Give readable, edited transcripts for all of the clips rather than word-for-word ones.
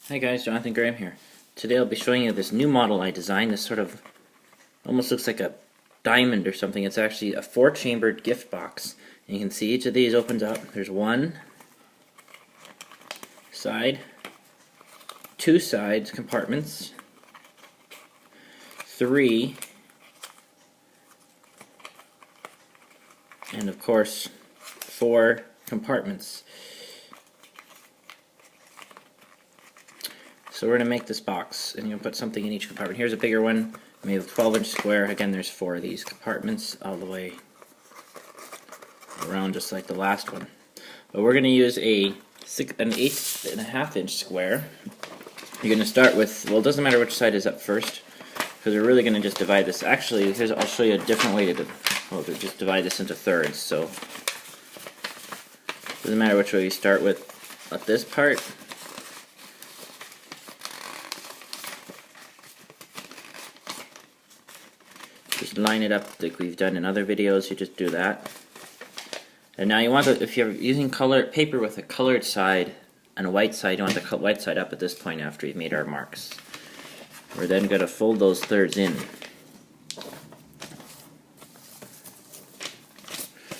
Hi guys, Jonathan Graham here. Today I'll be showing you this new model I designed. This sort of almost looks like a diamond or something. It's actually a 4-chambered gift box. And you can see each of these opens up. There's one side, two sides, compartments, three, and of course 4 compartments. So we're going to make this box, and you'll put something in each compartment. Here's a bigger one, made of 12-inch square. Again, there's 4 of these compartments all the way around, just like the last one. But we're going to use an 8.5-inch square. You're going to start with, well, it doesn't matter which side is up first, because we're really going to just divide this. Actually, I'll show you a different way to just divide this into thirds. So it doesn't matter which way you start with. At this part, just line it up like we've done in other videos. You just do that. And now you want to, if you're using colored paper with a colored side and a white side, you want the white side up at this point after you've made our marks. We're then going to fold those thirds in.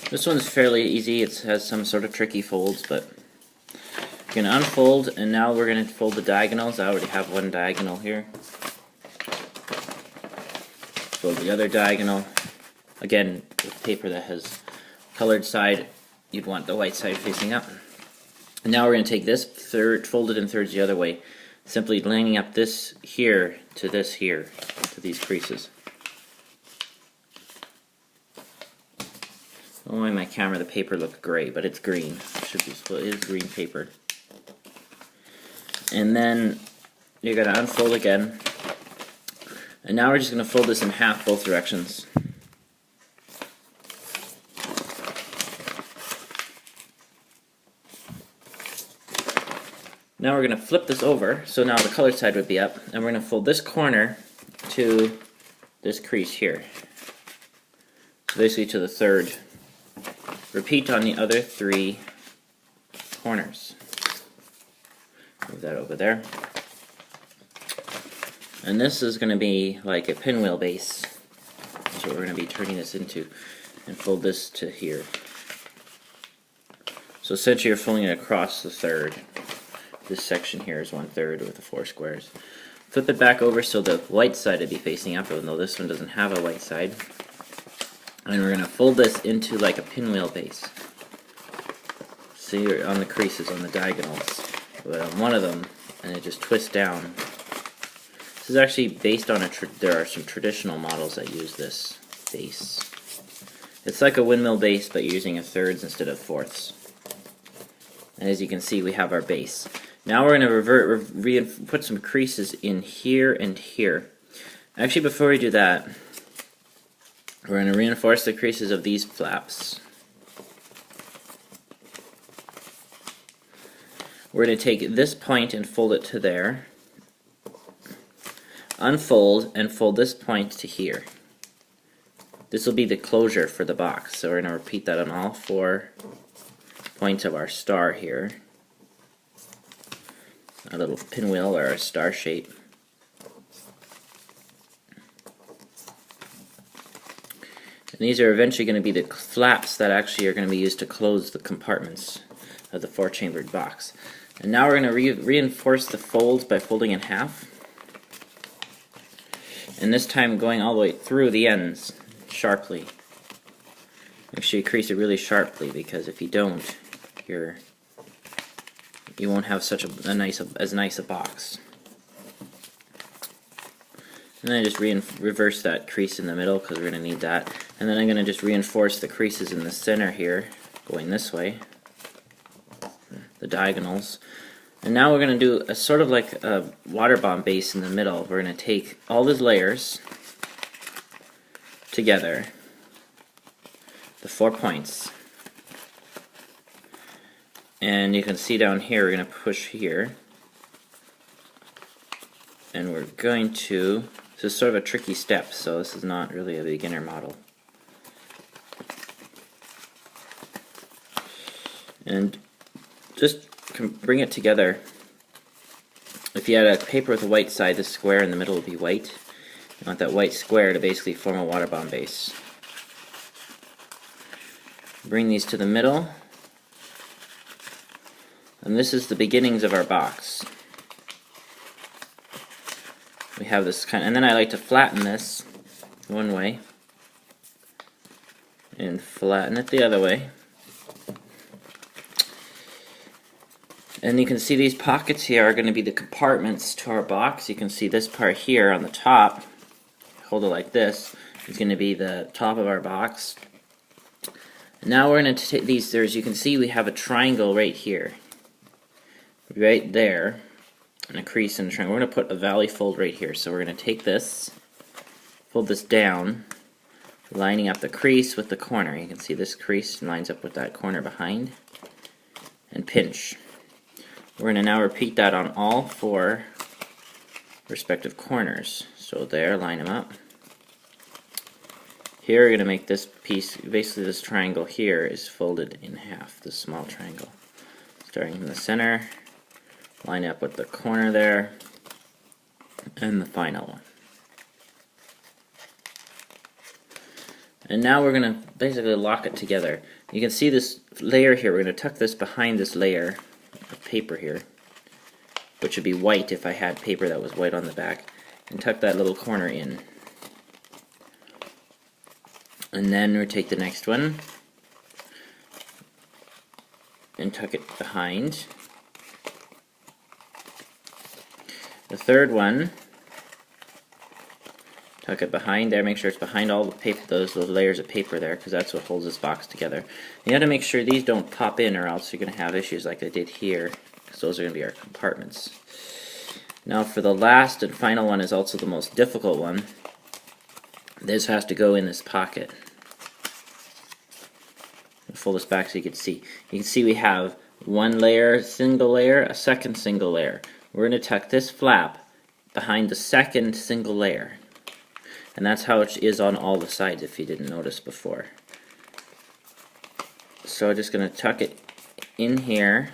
This one's fairly easy. It has some sort of tricky folds, but you're going to unfold, and now we're going to fold the diagonals. I already have one diagonal here. Fold the other diagonal. Again, with paper that has colored side, you'd want the white side facing up. And now we're going to take this third, fold it in thirds the other way, simply lining up this here, to these creases. Oh, in my camera the paper looked gray, but it's green. It is green paper. And then you're going to unfold again. And now we're just going to fold this in half both directions. Now we're going to flip this over, so now the colored side would be up, and we're going to fold this corner to this crease here. So basically to the third. Repeat on the other 3 corners. Move that over there. And this is going to be like a pinwheel base. So we're going to be turning this into, and fold this to here. So essentially you're folding it across the third. This section here is 1/3 with the 4 squares. Flip it back over so the white side would be facing up, even though this one doesn't have a white side. And we're going to fold this into like a pinwheel base. See, you're on the creases, on the diagonals. But on one of them, and it just twists down. This is actually based on there are some traditional models that use this base. It's like a windmill base, but you're using a thirds instead of fourths. And as you can see, we have our base. Now we're going to put some creases in here and here. Actually, before we do that, we're going to reinforce the creases of these flaps. We're going to take this point and fold it to there. Unfold and fold this point to here. This will be the closure for the box. So we're going to repeat that on all 4 points of our star here. A little pinwheel or a star shape. And these are eventually going to be the flaps that actually are going to be used to close the compartments of the 4-chambered box. And now we're going to reinforce the folds by folding in half. And this time going all the way through the ends sharply. Make sure you crease it really sharply, because if you don't, you won't have such as nice a box. And then I just reverse that crease in the middle, because we're going to need that. And then I'm going to just reinforce the creases in the center here, going this way, the diagonals. And now we're going to do a sort of like a water bomb base in the middle. We're going to take all these layers together, the 4 points. And you can see down here, we're going to push here. And we're going to, this is sort of a tricky step, so this is not really a beginner model. And just bring it together if you had a paper with a white side, the square in the middle would be white. You want that white square to basically form a water bomb base. Bring these to the middle, and this is the beginnings of our box. We have this kind, and then I like to flatten this one way and flatten it the other way. And you can see these pockets here are going to be the compartments to our box. You can see this part here on the top, hold it like this, is going to be the top of our box. And now we're going to take these, you can see we have a triangle right here, right there, and a crease in the triangle. We're going to put a valley fold right here. So we're going to take this, fold this down, lining up the crease with the corner. You can see this crease lines up with that corner behind, and pinch. We're going to now repeat that on all 4 respective corners. So there, line them up. Here we're going to make this piece, basically this triangle here is folded in half, this small triangle. Starting from the center, line up with the corner there, and the final one. And now we're going to basically lock it together. You can see this layer here, we're going to tuck this behind this layer of paper here, which would be white if I had paper that was white on the back, and tuck that little corner in. And then we take the next one and tuck it behind. The third one, tuck it behind there, make sure it's behind all the paper, those layers of paper there, because that's what holds this box together. You have to make sure these don't pop in, or else you're going to have issues like I did here, because those are going to be our compartments. Now for the last and final one is also the most difficult one. This has to go in this pocket. I'll fold this back so you can see. You can see we have one layer, single layer, a second single layer. We're going to tuck this flap behind the second single layer. And that's how it is on all the sides if you didn't notice before. So I'm just going to tuck it in here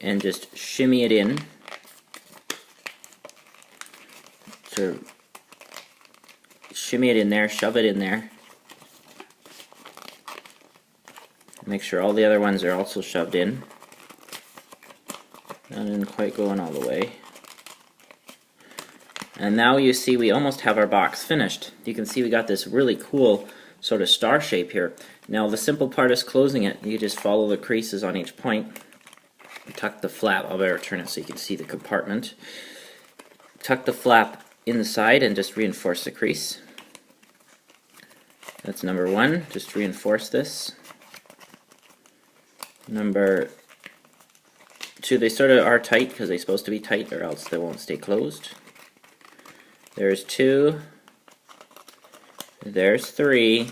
and just shimmy it in. So shimmy it in there, shove it in there. Make sure all the other ones are also shoved in. That didn't quite go in all the way. And now you see we almost have our box finished. You can see we got this really cool sort of star shape here. Now the simple part is closing it. You just follow the creases on each point. Tuck the flap, I'll better turn it so you can see the compartment. Tuck the flap in the side and just reinforce the crease. That's number 1, just reinforce this. Number 2, they sort of are tight because they're supposed to be tight or else they won't stay closed. There's 2, there's 3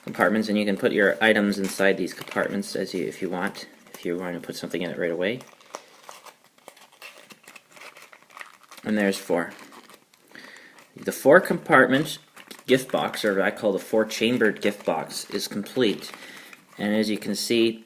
compartments, and you can put your items inside these compartments if you want to put something in it right away. And there's 4. The 4 compartment gift box, or what I call the 4 chambered gift box, is complete. And as you can see,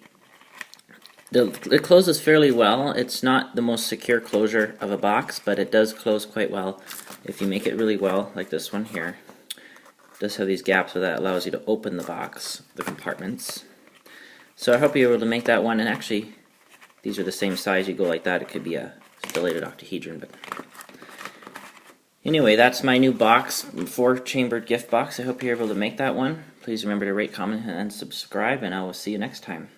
it closes fairly well. It's not the most secure closure of a box, but it does close quite well if you make it really well, like this one here. It does have these gaps, so that allows you to open the box, the compartments. So I hope you're able to make that one, and actually these are the same size. You go like that, it could be a dilated octahedron, but anyway, that's my new box, 4 chambered gift box. I hope you're able to make that one. Please remember to rate, comment, and subscribe, and I will see you next time.